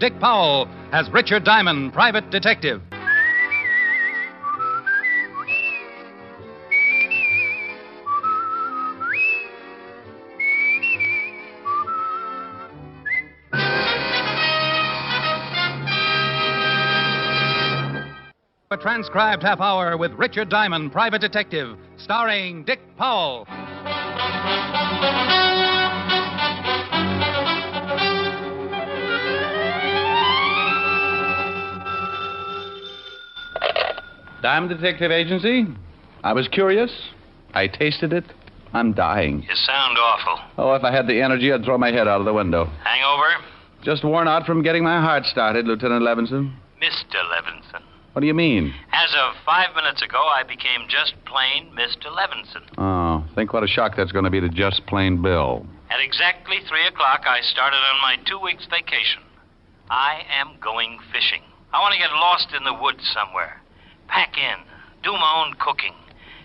Dick Powell as Richard Diamond, private detective. A transcribed half hour with Richard Diamond, private detective, starring Dick Powell. Diamond Detective Agency? I was curious. I tasted it. I'm dying. You sound awful. Oh, if I had the energy, I'd throw my head out of the window. Hangover? Just worn out from getting my heart started, Lieutenant Levinson. Mr. Levinson. What do you mean? As of 5 minutes ago, I became just plain Mr. Levinson. Oh, think what a shock that's going to be to just plain Bill. At exactly 3 o'clock, I started on my 2 weeks vacation. I am going fishing. I want to get lost in the woods somewhere. Pack in, do my own cooking,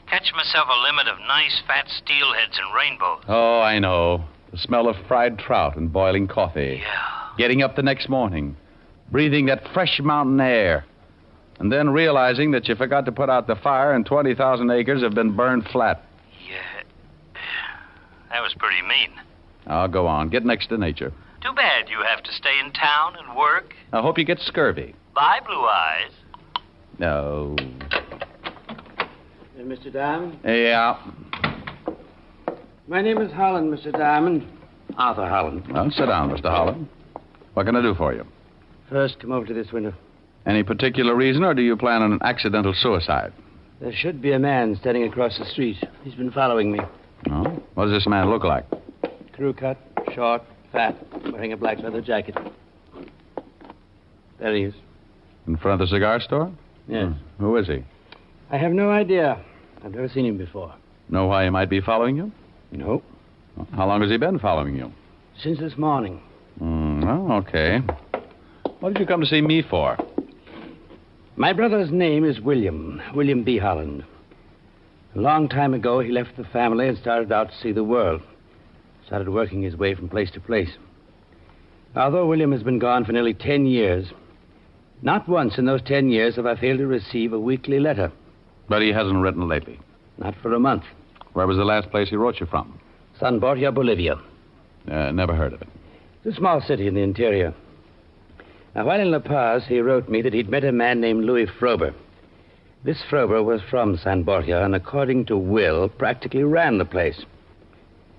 catch myself a limit of nice fat steelheads and rainbows. Oh, I know. The smell of fried trout and boiling coffee. Yeah. Getting up the next morning, breathing that fresh mountain air, and then realizing that you forgot to put out the fire and 20,000 acres have been burned flat. Yeah. That was pretty mean. Oh, go on. Get next to nature. Too bad you have to stay in town and work. I hope you get scurvy. Bye, Blue Eyes. No. Mr. Diamond? Yeah. My name is Holland, Mr. Diamond. Arthur Holland. Well, sit down, Mr. Holland. What can I do for you? First, come over to this window. Any particular reason, or do you plan on an accidental suicide? There should be a man standing across the street. He's been following me. Oh? What does this man look like? Crew cut, short, fat, wearing a black leather jacket. There he is. In front of the cigar store? Yes. Who is he? I have no idea. I've never seen him before. Know why he might be following you? No. How long has he been following you? Since this morning. Oh, okay. What did you come to see me for? My brother's name is William B. Holland. A long time ago, he left the family and started out to see the world. Started working his way from place to place. Although William has been gone for nearly 10 years, not once in those 10 years have I failed to receive a weekly letter. But he hasn't written lately. Not for a month. Where was the last place he wrote you from? San Borja, Bolivia. Never heard of it. It's a small city in the interior. Now, while in La Paz, he wrote me that he'd met a man named Louis Frober. This Frober was from San Borja, and according to Will, practically ran the place.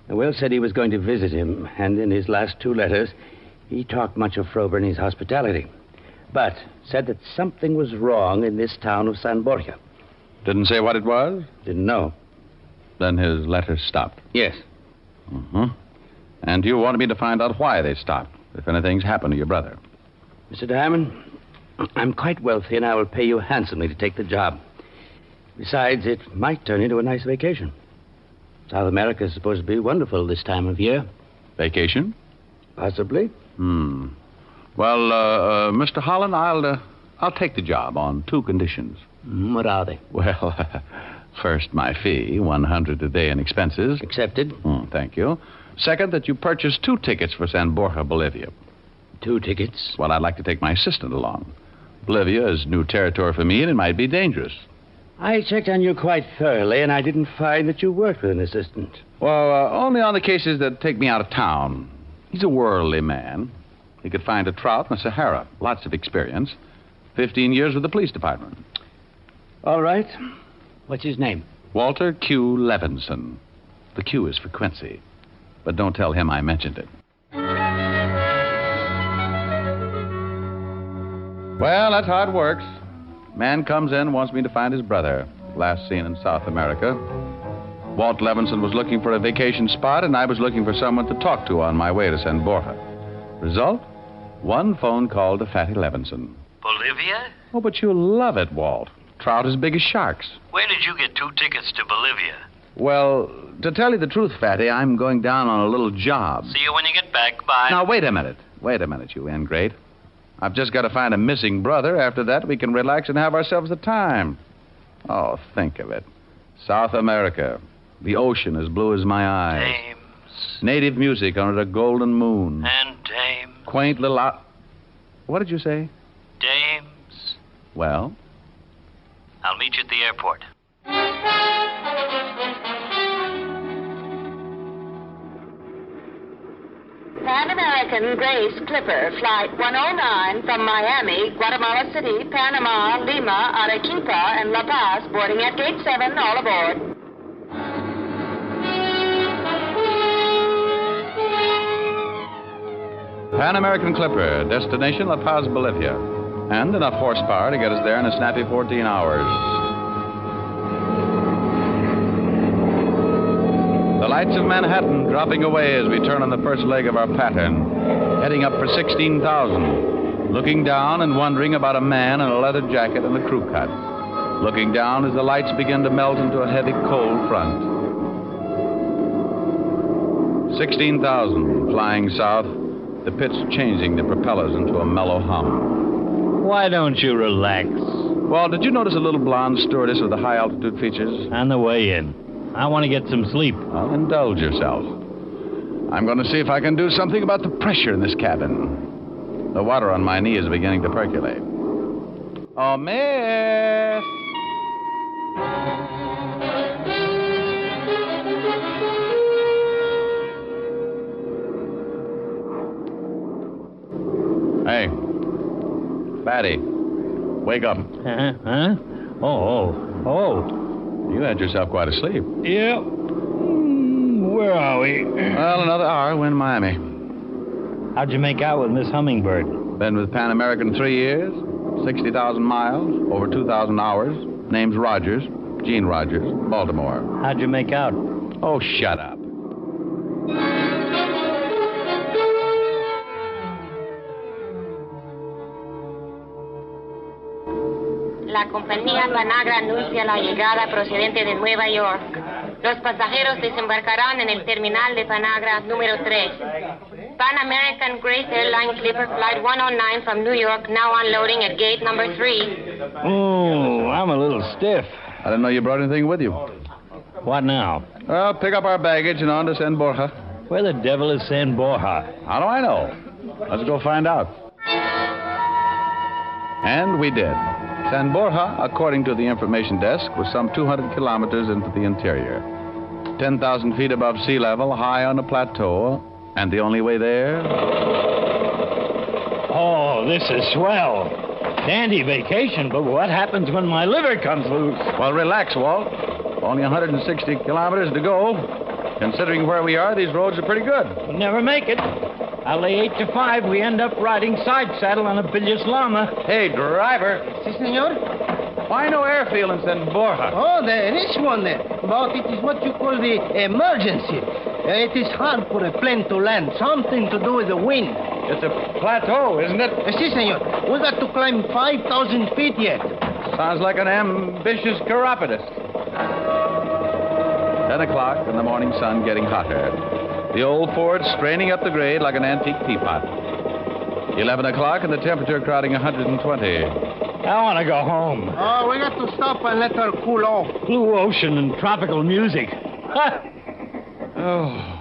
Now, Will said he was going to visit him, and in his last 2 letters, he talked much of Frober and his hospitality, but said that something was wrong in this town of San Borja. Didn't say what it was? Didn't know. Then his letters stopped. Yes. And you wanted me to find out why they stopped, if anything's happened to your brother. Mr. Diamond, I'm quite wealthy, and I will pay you handsomely to take the job. Besides, it might turn into a nice vacation. South America is supposed to be wonderful this time of year. Vacation? Possibly. Well, Mr. Holland, I'll take the job on 2 conditions. What are they? Well, first, my fee, $100 a day in expenses. Accepted. Thank you. Second, that you purchase 2 tickets for San Borja, Bolivia. 2 tickets? Well, I'd like to take my assistant along. Bolivia is new territory for me, and it might be dangerous. I checked on you quite thoroughly, and I didn't find that you worked with an assistant. Well, only on the cases that take me out of town. He's a worldly man. He could find a trout in the Sahara. Lots of experience. 15 years with the police department. All right. What's his name? Walter Q. Levinson. The Q is for Quincy. But don't tell him I mentioned it. Well, that's how it works. Man comes in, wants me to find his brother. Last seen in South America. Walt Levinson was looking for a vacation spot, and I was looking for someone to talk to on my way to San Borja. Result? 1 phone call to Fatty Levinson. Bolivia? Oh, but you'll love it, Walt. Trout as big as sharks. Where did you get 2 tickets to Bolivia? Well, to tell you the truth, Fatty, I'm going down on a little job. See you when you get back. Bye. Now, wait a minute. Wait a minute, you ingrate. I've just got to find a missing brother. After that, we can relax and have ourselves a time. Oh, think of it. South America. The ocean as blue as my eyes. Dames. Native music under a golden moon. And dames. Quaint little... What did you say? Dames. Well? I'll meet you at the airport. Pan American Grace Clipper, Flight 109 from Miami, Guatemala City, Panama, Lima, Arequipa, and La Paz, boarding at Gate 7, all aboard. Pan American Clipper, destination La Paz, Bolivia. And enough horsepower to get us there in a snappy 14 hours. The lights of Manhattan dropping away as we turn on the first leg of our pattern, heading up for 16,000, looking down and wondering about a man in a leather jacket and a crew cut, looking down as the lights begin to melt into a heavy cold front. 16,000, flying south, the pitch changing the propellers into a mellow hum. Why don't you relax? Well, did you notice a little blonde stewardess with the high-altitude features? On the way in. I want to get some sleep. Well, indulge yourself. I'm going to see if I can do something about the pressure in this cabin. The water on my knee is beginning to percolate. Oh, miss! Hey, Batty, wake up. Huh? Oh. You had yourself quite asleep. Yeah. Where are we? Well, another hour, we're in Miami. How'd you make out with Miss Hummingbird? Been with Pan American 3 years, 60,000 miles, over 2,000 hours. Name's Rogers, Gene Rogers, Baltimore. How'd you make out? Oh, shut up. La compañía Panagra anuncia la llegada procedente de Nueva York. Los pasajeros desembarcarán en el terminal de Panagra número 3. Pan American Grace Airline Clipper Flight 109 from New York, now unloading at gate number 3. Oh, I'm a little stiff. I didn't know you brought anything with you. What now? Well, pick up our baggage and on to San Borja. Where the devil is San Borja? How do I know? Let's go find out. And we did. San Borja, according to the information desk, was some 200 kilometers into the interior. 10,000 feet above sea level, high on a plateau, and the only way there... Oh, this is swell. Dandy vacation, but what happens when my liver comes loose? Well, relax, Walt. Only 160 kilometers to go. Considering where we are, these roads are pretty good. We'll never make it. I'll lay 8 to 5. We end up riding side saddle on a bilious llama. Hey, driver. Si, senor? Why no airfield in San Borja? Oh, there is one there. But it is what you call the emergency. It is hard for a plane to land. Something to do with the wind. It's a plateau, isn't it? Si, senor. We got to climb 5,000 feet yet. Sounds like an ambitious chiropodist. 10 o'clock and the morning sun getting hotter. The old Ford straining up the grade like an antique teapot. 11 o'clock and the temperature crowding 120. I want to go home. Oh, we got to stop and let her cool off. Blue ocean and tropical music. Oh.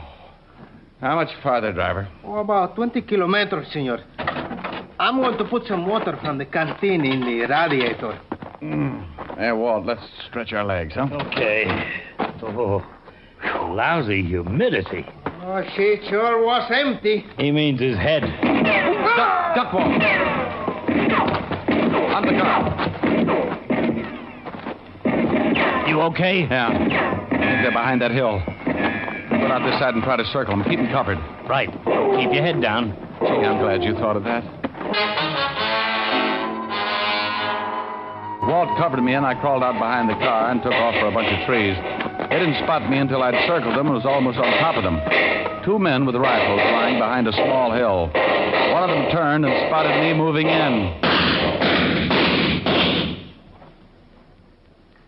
How much farther, driver? Oh, about 20 kilometers, senor. I'm going to put some water from the canteen in the radiator. There, Walt, let's stretch our legs, huh? Okay. Oh, lousy humidity. Oh, she sure was empty. He means his head. Duck, Walt. On the car. You okay? Yeah. I think they're behind that hill. Go out this side and try to circle them. Keep them covered. Right. Keep your head down. Gee, I'm glad you thought of that. Walt covered me and I crawled out behind the car and took off for a bunch of trees. They didn't spot me until I'd circled them and was almost on top of them. 2 men with rifles lying behind a small hill. One of them turned and spotted me moving in.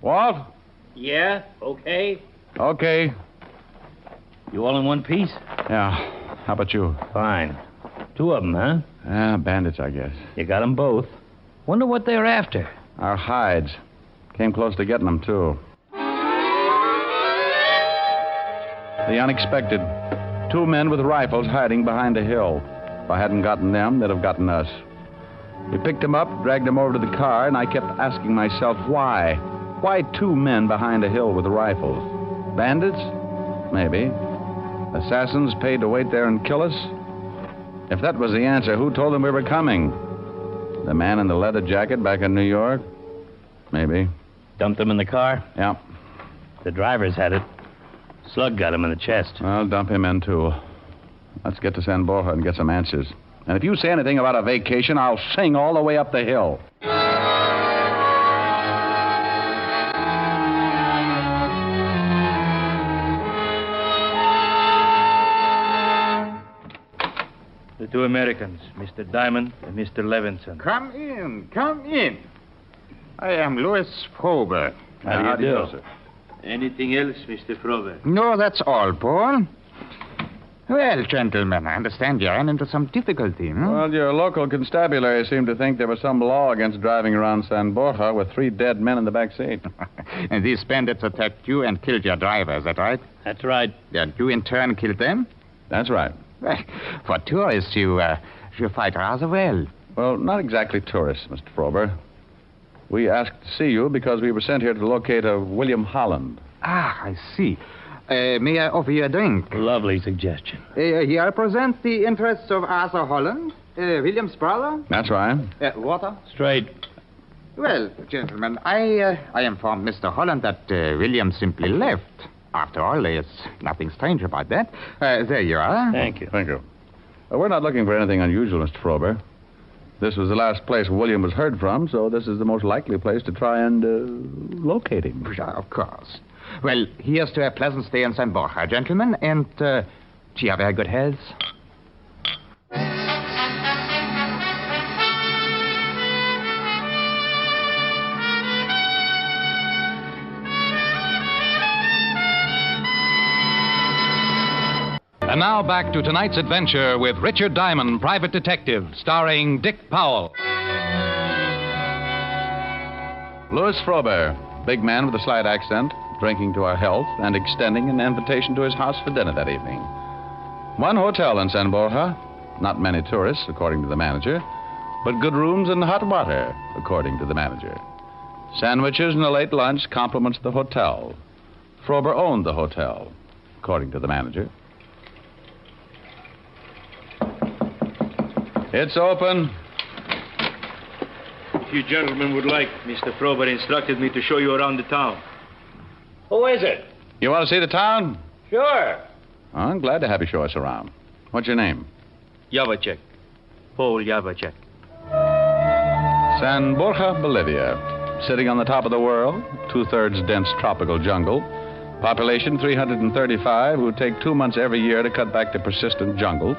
Walt? Yeah? Okay. Okay. You all in one piece? Yeah. How about you? Fine. 2 of them, huh? Yeah, bandits, I guess. You got them both. Wonder what they're after. Our hides. Came close to getting them, too. The unexpected. 2 men with rifles hiding behind a hill. If I hadn't gotten them, they'd have gotten us. We picked him up, dragged him over to the car, and I kept asking myself why. Why 2 men behind a hill with rifles? Bandits? Maybe. Assassins paid to wait there and kill us? If that was the answer, who told them we were coming? The man in the leather jacket back in New York? Maybe. Dumped him in the car? Yeah. The driver's had it. Slug got him in the chest. I'll dump him in, too. Let's get to San Borja and get some answers. And if you say anything about a vacation, I'll sing all the way up the hill. The 2 Americans, Mr. Diamond and Mr. Levinson. Come in. I am Louis Frober. How do you do, sir? Anything else, Mr. Frober? No, that's all, Paul. Well, gentlemen, I understand you ran into some difficulty, hmm? Well, your local constabulary seemed to think there was some law against driving around San Borja with 3 dead men in the back seat. And these bandits attacked you and killed your driver, is that right? That's right. And you in turn killed them? That's right. Well, for tourists, you fight rather well. Well, not exactly tourists, Mr. Frober. We asked to see you because we were sent here to locate a William Holland. Ah, I see. May I offer you a drink? Lovely suggestion. Here I present the interests of Arthur Holland, William's brother. That's right. Water? Straight. Well, gentlemen, I informed Mr. Holland that William simply left. After all, there's nothing strange about that. There you are. Thank you. Thank you. We're not looking for anything unusual, Mr. Frober. This was the last place William was heard from, so this is the most likely place to try and locate him. Of course. Well, here's to a pleasant stay in San Borja, gentlemen, and to your very good health. And now back to tonight's adventure with Richard Diamond, Private Detective, starring Dick Powell. Louis Frober, big man with a slight accent, drinking to our health and extending an invitation to his house for dinner that evening. 1 hotel in San Borja, not many tourists, according to the manager, but good rooms and hot water, according to the manager. Sandwiches and a late lunch compliments the hotel. Frober owned the hotel, according to the manager. It's open. If you gentlemen would like, Mr. Frober instructed me to show you around the town. Who is it? You want to see the town? Sure. I'm glad to have you show us around. What's your name? Yavacek. Paul Yavacek. San Borja, Bolivia. Sitting on the top of the world, 2/3 dense tropical jungle. Population 335 who take 2 months every year to cut back the persistent jungle.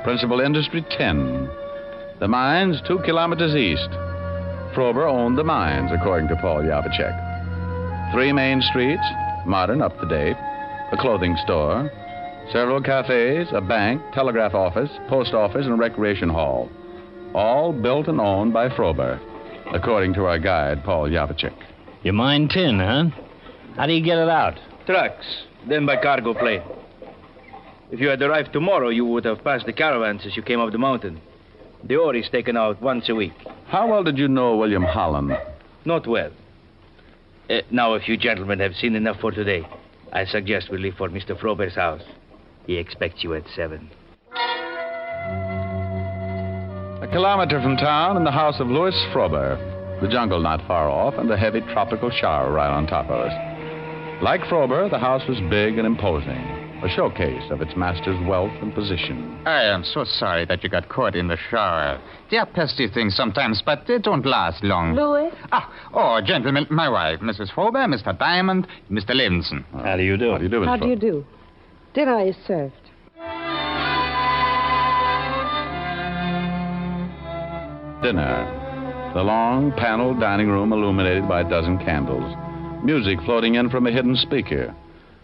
Principal industry, tin. The mines, 2 kilometers east. Frober owned the mines, according to Paul Yavacek. 3 main streets, modern, up to date. A clothing store. Several cafes, a bank, telegraph office, post office, and recreation hall. All built and owned by Frober, according to our guide, Paul Yavacek. You mine tin, huh? How do you get it out? Trucks, then by cargo plane. If you had arrived tomorrow, you would have passed the caravans as you came up the mountain. The ore is taken out once a week. How well did you know William Holland? Not well. Now, if you gentlemen have seen enough for today, I suggest we leave for Mr. Frober's house. He expects you at 7. A kilometer from town in the house of Louis Frober. The jungle not far off and a heavy tropical shower right on top of us. Like Frober, the house was big and imposing. A showcase of its master's wealth and position. I am so sorry that you got caught in the shower. They are pesky things sometimes, but they don't last long. Louis? Gentlemen, my wife, Mrs. Frober, Mr. Diamond, Mr. Levinson. How do you do? How do you do, Mr. How do you Frober? do? Dinner is served. Dinner. The long, paneled dining room illuminated by a dozen candles. Music floating in from a hidden speaker.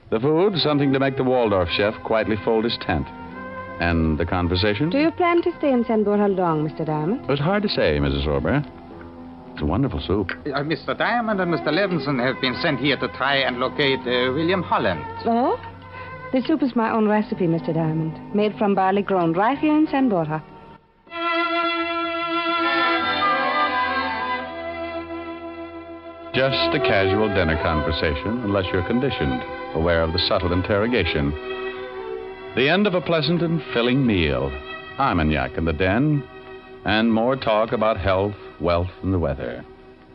The food, something to make the Waldorf chef quietly fold his tent. And the conversation? Do you plan to stay in San Borja long, Mr. Diamond? It's hard to say, Mrs. Frober. It's a wonderful soup. Mr. Diamond and Mr. Levinson have been sent here to try and locate William Holland. Oh? The soup is my own recipe, Mr. Diamond. Made from barley grown right here in San Borja. Just a casual dinner conversation, unless you're conditioned, aware of the subtle interrogation. The end of a pleasant and filling meal. Armagnac in the den, and more talk about health, wealth, and the weather.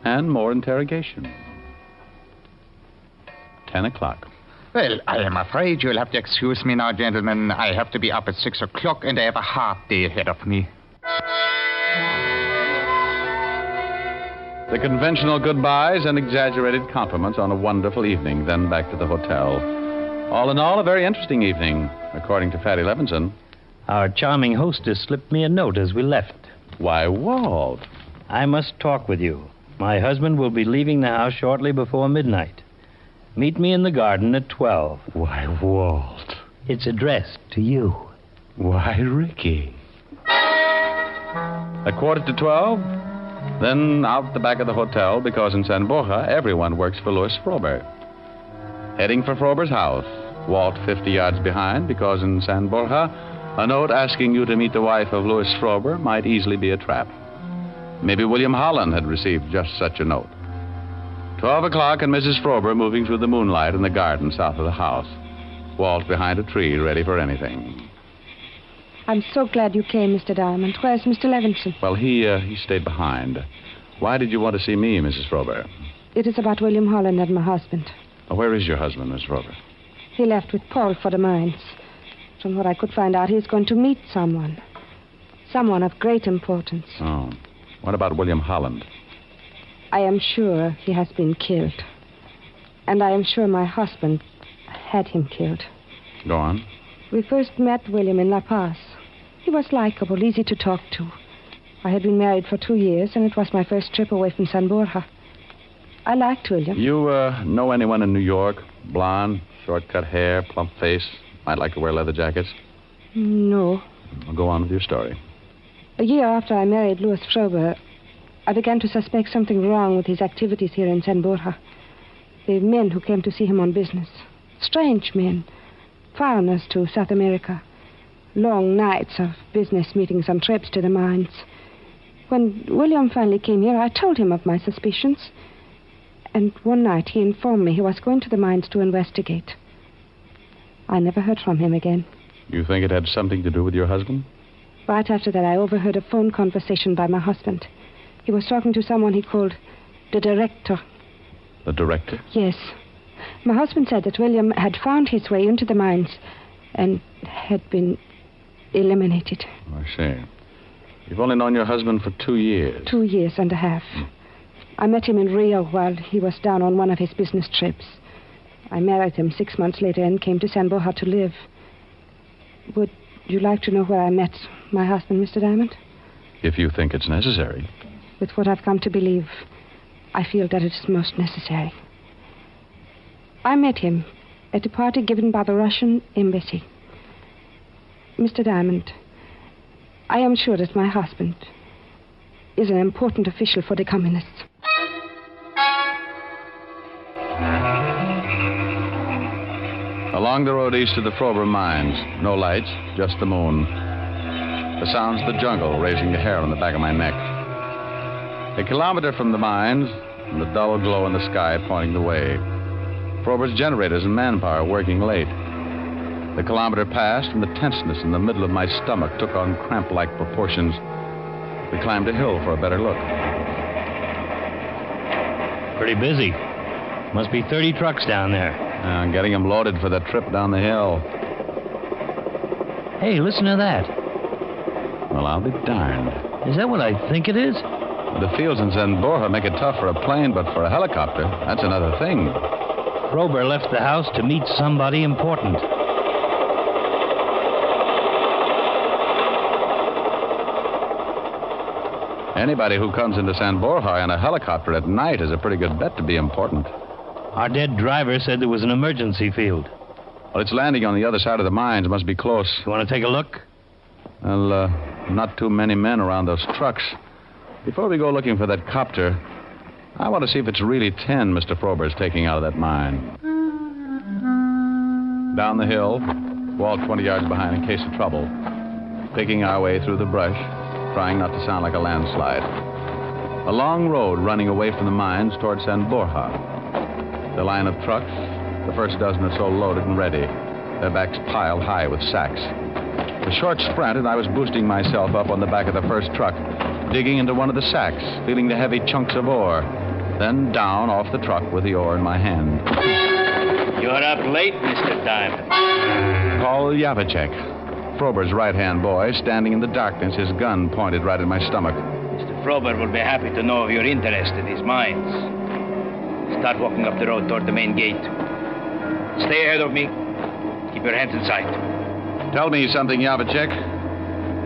And more interrogation. 10 o'clock. Well, I am afraid you'll have to excuse me now, gentlemen. I have to be up at 6 o'clock, and I have a hard day ahead of me. The conventional goodbyes and exaggerated compliments on a wonderful evening, then back to the hotel. All in all, a very interesting evening, according to Fatty Levinson. Our charming hostess slipped me a note as we left. Why, Walt. I must talk with you. My husband will be leaving the house shortly before midnight. Meet me in the garden at 12. Why, Walt. It's addressed to you. Why, Ricky. A quarter to 12, then out the back of the hotel, because in San Borja, everyone works for Louis Frober. Heading for Frober's house, Walt 50 yards behind, because in San Borja, a note asking you to meet the wife of Louis Frober might easily be a trap. Maybe William Holland had received just such a note. 12 o'clock and Mrs. Frober moving through the moonlight in the garden south of the house. Walt behind a tree, ready for anything. I'm so glad you came, Mr. Diamond. Where's Mr. Levinson? Well, he stayed behind. Why did you want to see me, Mrs. Frober? It is about William Holland and my husband. Where is your husband, Miss Frober? He left with Paul for the mines. From what I could find out, he's going to meet someone. Someone of great importance. Oh. What about William Holland? I am sure he has been killed. And I am sure my husband had him killed. Go on. We first met William in La Paz. He was likable, easy to talk to. I had been married for 2 years, and it was my first trip away from San Borja. I liked William. You know anyone in New York? Blonde, short-cut hair, plump face, might like to wear leather jackets? No. Well, go on with your story. A year after I married Louis Frober, I began to suspect something wrong with his activities here in San Borja. The men who came to see him on business. Strange men. Foreigners to South America. Long nights of business meetings and trips to the mines. When William finally came here, I told him of my suspicions. And one night he informed me he was going to the mines to investigate. I never heard from him again. You think it had something to do with your husband? Right after that, I overheard a phone conversation by my husband. He was talking to someone he called the director. The director? Yes. My husband said that William had found his way into the mines and had been eliminated. I see. You've only known your husband for 2 years. 2 years and a half. I met him in Rio while he was down on one of his business trips. I married him 6 months later and came to San Borja to live. Would you like to know where I met my husband, Mr. Diamond? If you think it's necessary. With what I've come to believe, I feel that it is most necessary. I met him at a party given by the Russian embassy. Mr. Diamond, I am sure that my husband is an important official for the communists. Along the road east of the Frober mines, no lights, just the moon. The sounds of the jungle raising the hair on the back of my neck. A kilometer from the mines, and the dull glow in the sky pointing the way. Frober's generators and manpower working late. The kilometer passed, and the tenseness in the middle of my stomach took on cramp-like proportions. We climbed a hill for a better look. Pretty busy. Must be 30 trucks down there. Getting them loaded for the trip down the hill. Hey, listen to that. Well, I'll be darned. Is that what I think it is? The fields in San Borja make it tough for a plane, but for a helicopter, that's another thing. Frober left the house to meet somebody important. Anybody who comes into San Borja in a helicopter at night is a pretty good bet to be important. Our dead driver said there was an emergency field. Well, it's landing on the other side of the mines. Must be close. You want to take a look? Well, not too many men around those trucks. Before we go looking for that copter, I want to see if it's really 10 Mr. Frober is taking out of that mine. Down the hill, Walt 20 yards behind in case of trouble. Picking our way through the brush, trying not to sound like a landslide. A long road running away from the mines toward San Borja. The line of trucks, the first dozen or so loaded and ready, their backs piled high with sacks. A short sprint, and I was boosting myself up on the back of the first truck, digging into one of the sacks, feeling the heavy chunks of ore, then down off the truck with the ore in my hand. You're up late, Mr. Diamond. Call Javicek, Frober's right-hand boy, standing in the darkness, his gun pointed right at my stomach. Mr. Frober will be happy to know of your interest in his mines. Start walking up the road toward the main gate. Stay ahead of me. Keep your hands in sight. Tell me something, Javicek.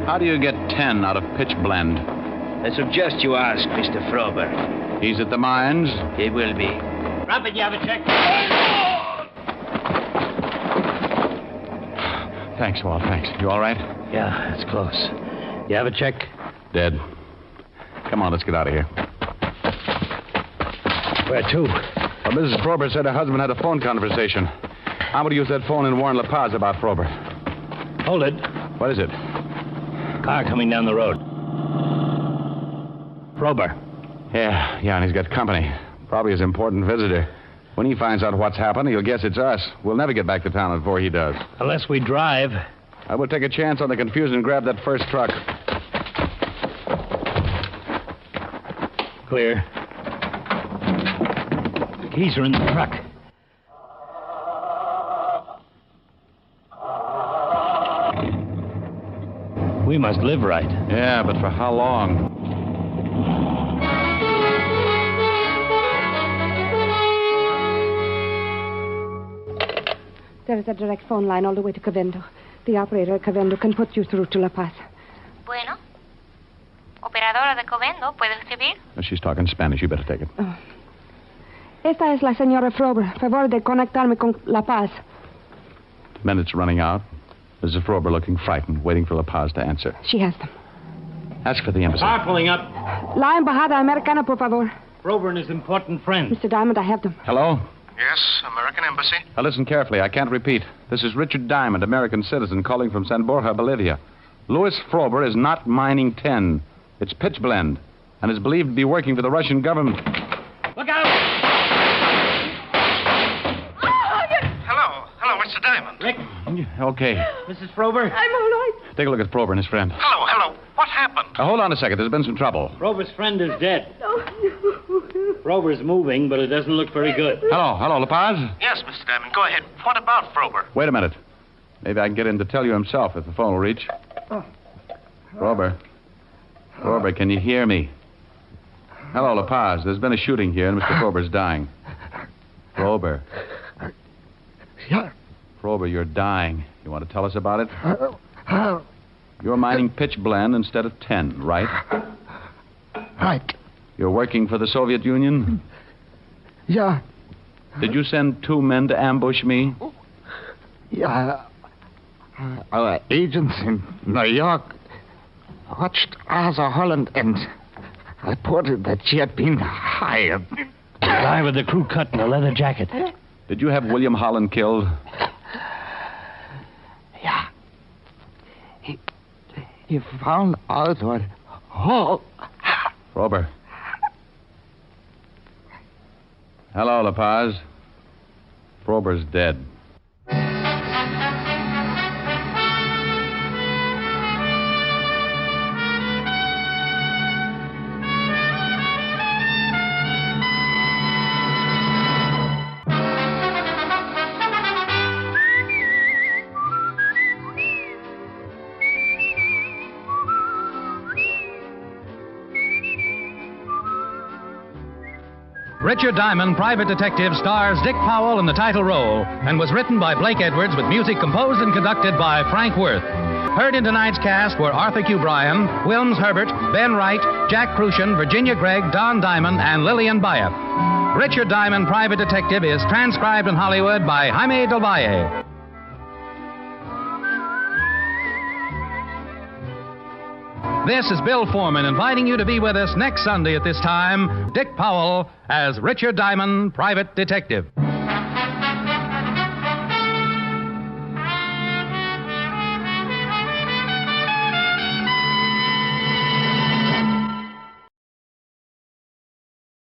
How do you get 10 out of pitch blend? I suggest you ask Mr. Frober. He's at the mines? He will be. Drop it, Javicek. Thanks, Walt, thanks. You all right? Yeah, it's close. Javicek? Dead. Come on, let's get out of here. Where to? Well, Mrs. Frober said her husband had a phone conversation. I'm going to use that phone and warn La Paz about Frober. Hold it. What is it? Car coming down the road. Frober. Yeah, and he's got company. Probably his important visitor. When he finds out what's happened, he'll guess it's us. We'll never get back to town before he does. Unless we drive. I will take a chance on the confusion and grab that first truck. Clear. The keys are in the truck. We must live right. Yeah, but for how long? There is a direct phone line all the way to Cavendo. The operator at Cavendo can put you through to La Paz. Bueno. Operadora de Covendo, ¿puede recibir? She's talking Spanish. You better take it. Oh. Esta es la señora Frober. Favor de conectarme con La Paz. Minutes running out. Mrs. Frober looking frightened, waiting for La Paz to answer. She has them. Ask for the embassy. Car pulling up. La Embajada Americana, por favor. Frober and his important friend. Mr. Diamond, I have them. Hello? Yes, American Embassy. Now listen carefully. I can't repeat. This is Richard Diamond, American citizen, calling from San Borja, Bolivia. Louis Frober is not mining tin. It's pitch blend, and is believed to be working for the Russian government. Look out! Hello, Mr. Diamond. Rick. Okay. Mrs. Frober. I'm all right. Take a look at Frober and his friend. Hello. What happened? Hold on a second. There's been some trouble. Frober's friend is dead. Frober's moving, but it doesn't look very good. Hello, La Paz? Yes, Mr. Diamond, go ahead. What about Frober? Wait a minute. Maybe I can get him to tell you himself if the phone will reach. Frober, can you hear me? Hello, La Paz. There's been a shooting here, and Mr. Frober's dying. Frober. Yeah. Frober, you're dying. You want to tell us about it? You're mining pitch blend instead of tin, right? Right. You're working for the Soviet Union? Yeah. Did you send 2 men to ambush me? Yeah. Our agents in New York watched Asa Holland and reported that she had been hired. The guy with the crew cut and the leather jacket. Did you have William Holland killed? Yeah. He found out what... Oh. Frober. Hello, La Paz. Frober's dead. Richard Diamond, Private Detective, stars Dick Powell in the title role and was written by Blake Edwards with music composed and conducted by Frank Worth. Heard in tonight's cast were Arthur Q. Bryan, Wilms Herbert, Ben Wright, Jack Crucian, Virginia Gregg, Don Diamond, and Lillian Byatt. Richard Diamond, Private Detective is transcribed in Hollywood by Jaime Del Valle. This is Bill Foreman inviting you to be with us next Sunday at this time. Dick Powell as Richard Diamond, Private Detective.